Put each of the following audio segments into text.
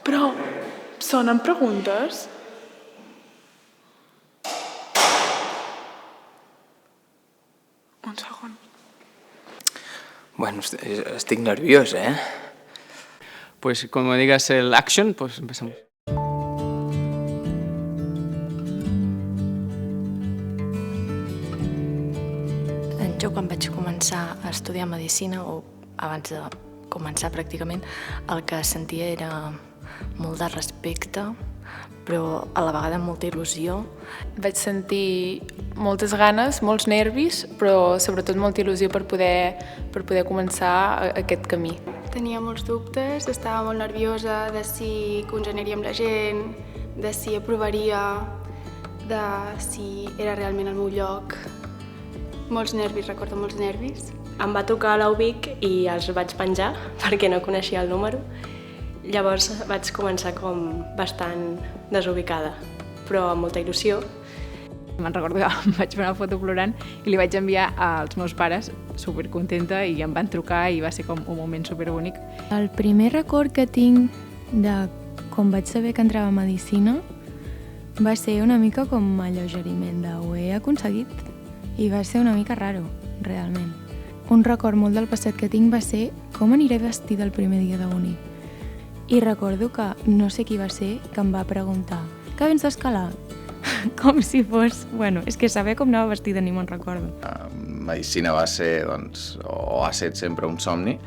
Però sonen preguntes? Un segon. Bueno, estic nerviós, Pues como digas el action, pues empezamos. Jo quan vaig començar a estudiar Medicina, o abans de començar pràcticament, el que sentia era molt de respecte, però a la vegada molta il·lusió. Vaig sentir moltes ganes, molts nervis, però sobretot molta il·lusió per poder començar aquest camí. Tenia molts dubtes, estava molt nerviosa de si congeniaria amb la gent, de si aprovaria, de si era realment el meu lloc. Molts nervis, recordo molts nervis. Em va tocar a l'UBIC i els vaig penjar perquè no coneixia el número. Llavors vaig començar com bastant desubicada, però amb molta il·lusió. Me'n recordo que em vaig fer una foto plorant i li vaig enviar als meus pares supercontenta i em van trucar i va ser com un moment superbonic. El primer record que tinc de quan vaig saber que entrava a Medicina va ser una mica com alleugeriment de ho he aconseguit i va ser una mica raro, realment. Un record molt del passat que tinc va ser com aniré vestida el primer dia d'uni. I recordo que no sé qui va ser que em va preguntar «Que vens d'escalar?» Com si fos... Bueno, és que saber com anava vestida ni me'n recordo. Medicina va ser, doncs, o ha estat sempre un somni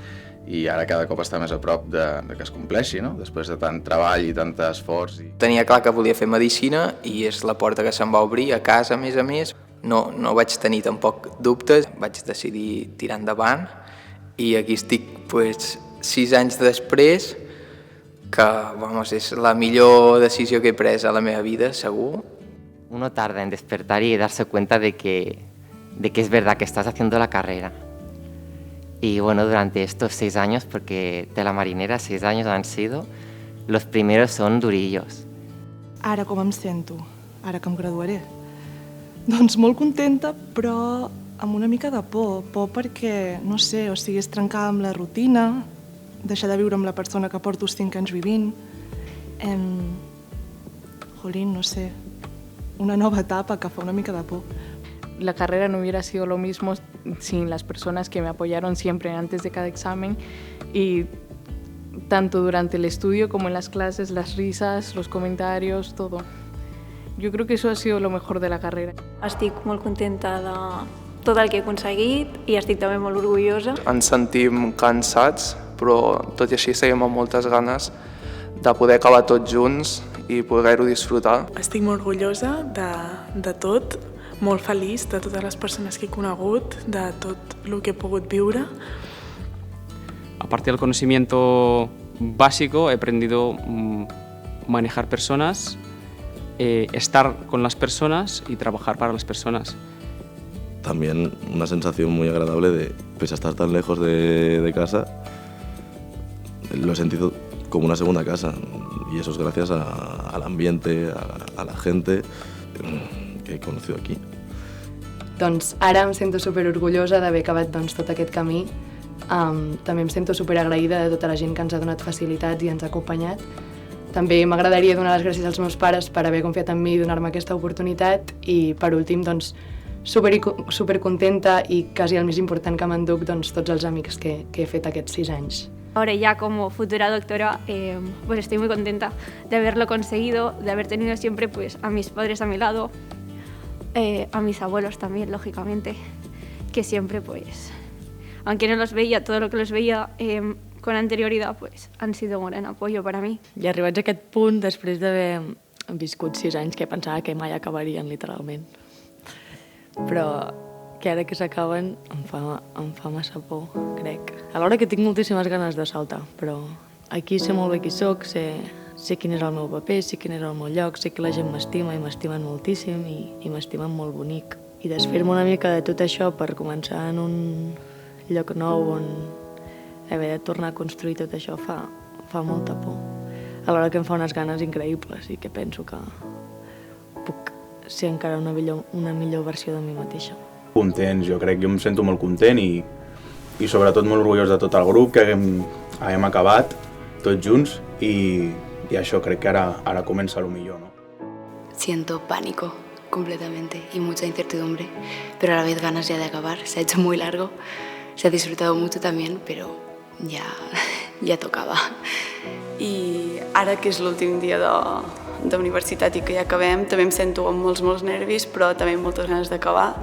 i ara cada cop està més a prop de que es compleixi, no? Després de tant treball i tant esforç. Tenia clar que volia fer Medicina i és la porta que se'm va obrir a casa, a més. No vaig tenir tampoc dubtes, vaig decidir tirar endavant i aquí estic 6 anys després, que és la millor decisió que he pres a la meva vida, segur. Uno tarda en despertar y darse cuenta de que es verdad que estás haciendo la carrera. Y bueno, durante estos 6 años, porque de la marinera 6 años han sido, los primeros son durillos. Ara com em sento, ara que em graduaré? Doncs molt contenta, però amb una mica de por. Por perquè, no sé, és trencar amb la rutina, deixar de viure amb la persona que porto 5 anys vivint. Jolín, no sé, una nova etapa que fa una mica de por. La carrera no hubiera sido lo mismo sin las personas que me apoyaron siempre antes de cada examen y tanto durante el estudio como en las clases, las risas, los comentarios, todo. Yo creo que eso ha sido lo mejor de la carrera. Estic molt contenta de tot el que he aconseguit i estic també molt orgullosa. Ens sentim cansats, però tot i així seguim amb moltes ganes de poder acabar tots junts i poder-ho disfrutar. Estic molt orgullosa de tot, molt feliç de totes les persones que he conegut, de tot el que he pogut viure. Aparte del conocimiento básico, he aprendido manejar personas, estar con las personas y trabajar para las personas. También una sensación muy agradable de, pese a estar tan lejos de casa, lo he sentido como una segunda casa y eso es gracias al ambiente, a la gente que he conocido aquí. Doncs ara em sento superorgullosa d'haver acabat tot aquest camí. També em sento superagraïda de tota la gent que ens ha donat facilitats i ens ha acompanyat. També m'agradaria donar les gràcies als meus pares per haver confiat en mi i donar-me aquesta oportunitat i, per últim, supercontenta y quasi el més important que m'enduc tots els amics que he fet aquests 6 anys. Ahora ya como futura doctora, pues estoy muy contenta de haberlo conseguido, de haber tenido siempre a mis padres a mi lado, a mis abuelos también, lógicamente, que siempre, aunque no los veía, todo lo que los veía con anterioridad, han sido un gran apoyo para mí. I arribats a aquest punt, després d'haver viscut 6 anys que pensava que mai acabarien, literalment. Però que ara que s'acaben em fa massa por, crec. Alhora que tinc moltíssimes ganes de saltar, però aquí sé molt bé qui soc, sé quin és el meu paper, sé quin és el meu lloc, sé que la gent m'estima i m'estimen moltíssim i m'estimen molt bonic. I desfer-me una mica de tot això per començar en un lloc nou on haver de tornar a construir tot això fa molta por. Alhora que em fa unes ganes increïbles i que penso que puc ser encara una millor versió de mi mateixa. Contents, jo crec, jo em sento molt content i i sobretot molt orgullós de tot el grup, que haguem acabat tots junts i això crec que ara comença lo millor, ¿no? Siento pánico completamente y mucha incertidumbre, pero a la vez ganas ya de acabar. Se ha hecho muy largo, se ha disfrutado mucho también, pero ya tocaba. I ara que és l'últim dia d'universitat i que ja acabem, també em sento amb molts nervis, però també amb moltes ganes d'acabar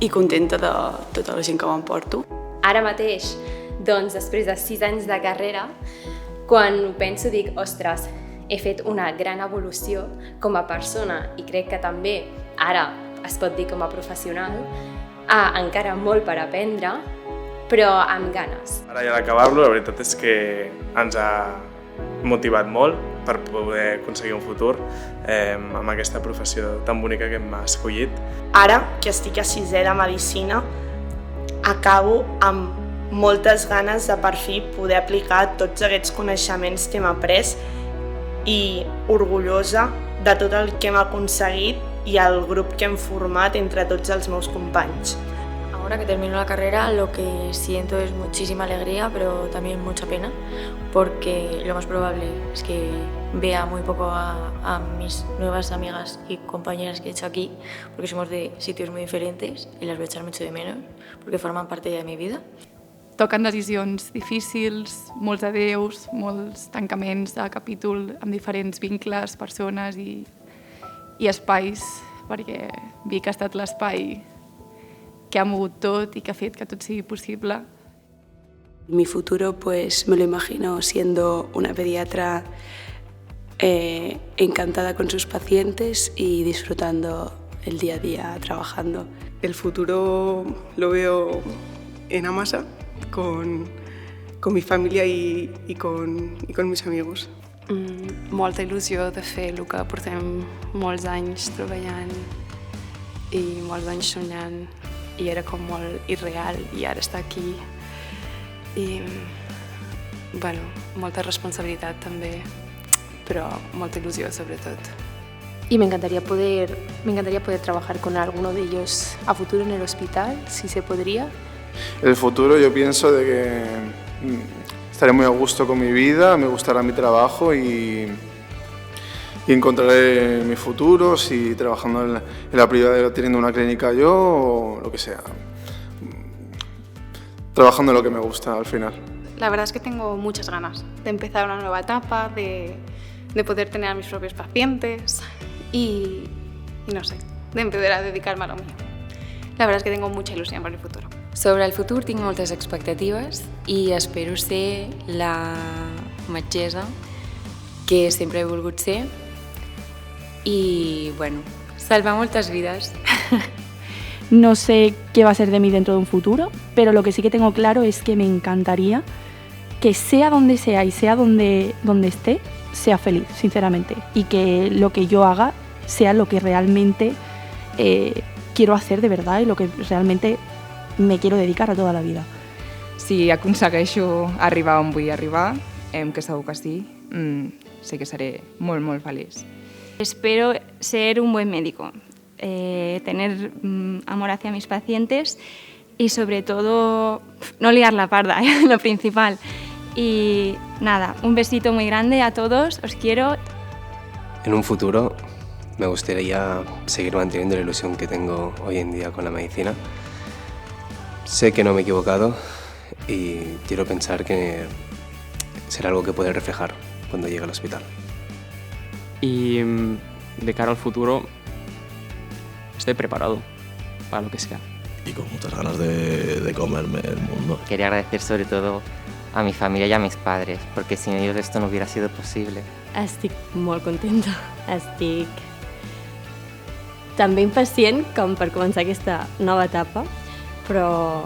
i contenta de tota la gent que m'emporto. Ara mateix, doncs, després de 6 anys de carrera, quan ho penso dic, ostres, he fet una gran evolució com a persona i crec que també ara es pot dir com a professional, encara molt per aprendre, però amb ganes. Ara ja d'acabar-lo, la veritat és que ens ha motivat molt per poder aconseguir un futur amb aquesta professió tan bonica que hem escollit. Ara, que estic a 6è de Medicina, acabo amb moltes ganes de per fi poder aplicar tots aquests coneixements que hem après i orgullosa de tot el que hem aconseguit y al grupo que hem format entre tots els meus companys. Ahora que termino la carrera, lo que siento es muchísima alegría, pero también mucha pena, porque lo más probable es que vea muy poco a mis nuevas amigas y compañeras que he hecho aquí, porque somos de sitios muy diferentes y las voy a echar mucho de menos, porque forman parte de mi vida. Toquen decisions difícils, molts adeus, molts tancaments de capítol amb diferents vincles, persones i espais, perquè Vic ha estat l'espai que ha mogut tot i que ha fet que tot sigui possible. Mi futuro pues me lo imagino siendo una pediatra encantada con sus pacientes y disfrutando el día a día trabajando. El futuro lo veo en Amasa, con mi família i con mis amigos. Molta il·lusió de fer el que portem molts anys treballant i molts anys soñant i era com molt irreal i ara està aquí i bueno, molta responsabilitat també, però molta il·lusió sobretot. Y me encantaría poder trabajar con alguno de ellos a futuro en el hospital, si se podría. El futuro yo pienso de que estaré muy a gusto con mi vida, me gustará mi trabajo y encontraré mi futuro, si trabajando en la privada teniendo una clínica yo o lo que sea. Trabajando en lo que me gusta al final. La verdad es que tengo muchas ganas de empezar una nueva etapa, de poder tener a mis propios pacientes y no sé, de empezar a dedicarme a lo mío. La verdad es que tengo mucha ilusión por el futuro. Sobre el futur tinc moltes expectatives i espero ser la metgessa que sempre he volgut ser y, bueno, salvar moltes vidas. No sé qué va a ser de mí dentro de un futuro, pero lo que sí que tengo claro es que me encantaría que sea donde sea y sea donde esté, sea feliz, sinceramente, y que lo que yo haga sea lo que realmente quiero hacer de verdad y lo que realmente me quiero dedicar a toda la vida. Si aconsegueixo arribar on vull arribar, que segur que sí, sé que seré molt, molt feliç. Espero ser un buen médico, tener amor hacia mis pacientes y sobre todo no liar la parda, lo principal. Y nada, un besito muy grande a todos, os quiero. En un futuro me gustaría seguir manteniendo la ilusión que tengo hoy en día con la medicina. Sé que no me he equivocado y quiero pensar que será algo que pueda reflejar cuando llegue al hospital. Y de cara al futuro estoy preparado para lo que sea. Y con muchas ganas de comerme el mundo. Quería agradecer sobre todo a mi familia y a mis padres, porque sin ellos esto no hubiera sido posible. Estic molt contenta. Estic també impacient com per començar aquesta nova etapa, però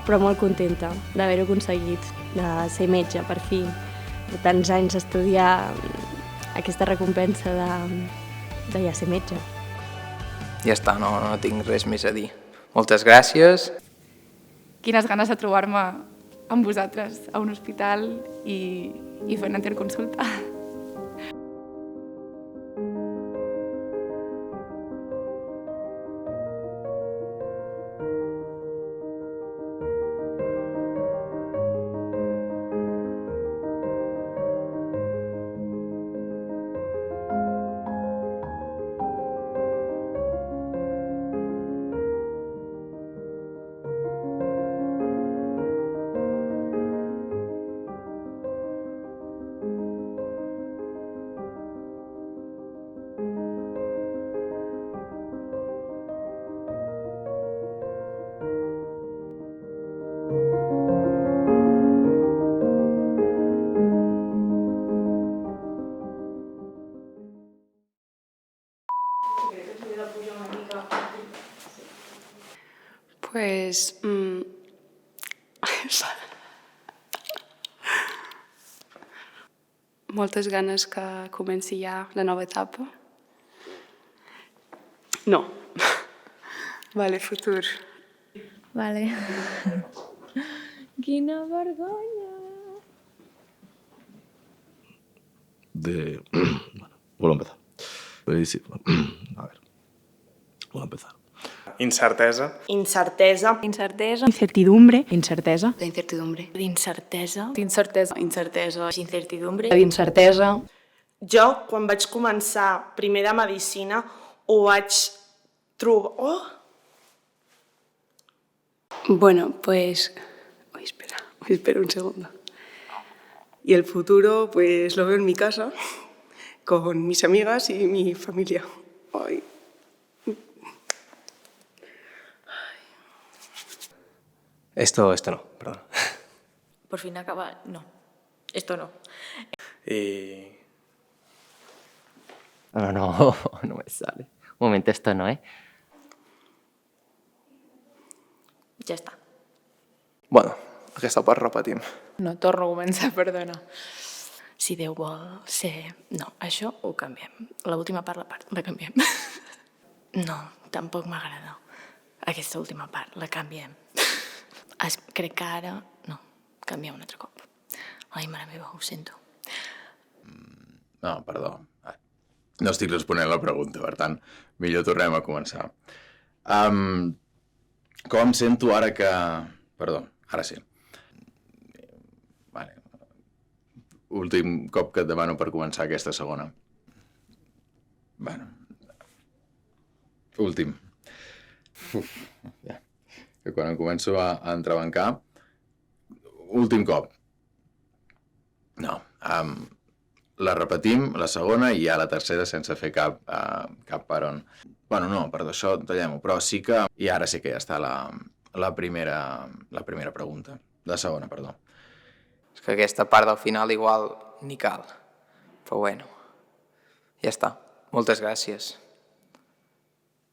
molt contenta d'haver-ho aconseguit, de ser metge per fi, de tants anys estudiar aquesta recompensa de ja ser metge. Ja està, no tinc res més a dir. Moltes gràcies. Quines ganes de trobar-me amb vosaltres a un hospital i fer una interconsulta. Pues... moltes ganes que comenci ja la nova etapa. No. Vale, futur. Vale. Quina vergonya. Vuelvo a empezar. A ver. Vuelvo a empezar. Incertesa. Incertesa. Incertesa. Incertidumbre. Incertesa. D'incertidumbre. D'incertesa. D'incertesa. Incertesa. D'incertidumbre. D'incertesa. Jo, quan vaig començar primer de Medicina, ho vaig trobar... Oh! Bueno, pues... espera un segundo. Y el futuro, pues lo veo en mi casa, con mis amigas y mi familia. Ay. Esto no, perdón. Por fin acaba... No, esto no. Y... No me sale. Un momento, esto no, Ja està. Bueno, aquesta part repetim. No, torno a començar, perdona. Si Déu vol ser... No, això ho canviem. L'última part la canviem. No, tampoc m'agrada. Aquesta última part la canviem. Crec que ara... No, canviem un altre cop. Ai, mare meva, ho sento. No, perdó. No estic responent la pregunta, per tant, millor tornem a començar. Com em sento ara que... Perdó, ara sí. Vale. Últim cop que et demano per començar aquesta segona. Bueno. Últim. Ja. Que quan em començo a entrebancar... Últim cop. No. La repetim, la segona, i ja la tercera sense fer cap paron. Bueno, no, perdó, això tallem-ho, però sí que... I ara sí que ja està la primera pregunta. La segona, perdó. És que aquesta part del final igual ni cal. Però bueno, ja està. Moltes gràcies.